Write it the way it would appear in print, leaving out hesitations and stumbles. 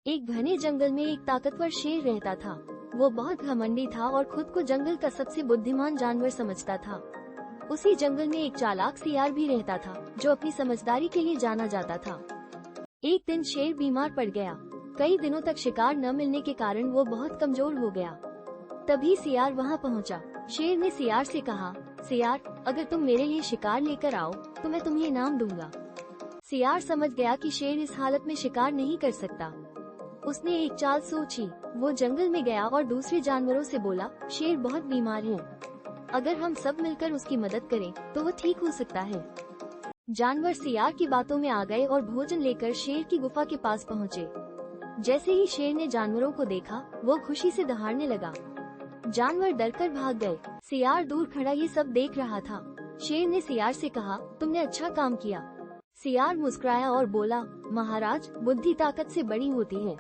एक घने जंगल में एक ताकतवर शेर रहता था। वो बहुत घमंडी था और खुद को जंगल का सबसे बुद्धिमान जानवर समझता था। उसी जंगल में एक चालाक सियार भी रहता था, जो अपनी समझदारी के लिए जाना जाता था। एक दिन शेर बीमार पड़ गया। कई दिनों तक शिकार न मिलने के कारण वो बहुत कमजोर हो गया। तभी सियार वहाँ पहुँचा। शेर ने सियार से कहा, सियार, अगर तुम मेरे लिए शिकार लेकर आओ तो मैं तुम्हें इनाम दूंगा। सियार समझ गया कि शेर इस हालत में शिकार नहीं कर सकता। उसने एक चाल सोची। वो जंगल में गया और दूसरे जानवरों से बोला, शेर बहुत बीमार है। अगर हम सब मिलकर उसकी मदद करें तो वो ठीक हो सकता है। जानवर सियार की बातों में आ गए और भोजन लेकर शेर की गुफा के पास पहुँचे। जैसे ही शेर ने जानवरों को देखा, वो खुशी से दहाड़ने लगा। जानवर डरकर भाग गए। सियार दूर खड़ा ये सब देख रहा था। शेर ने सियार से कहा, तुमने अच्छा काम किया। सियार मुस्कुराया और बोला, महाराज, बुद्धि ताकत से बड़ी होती है।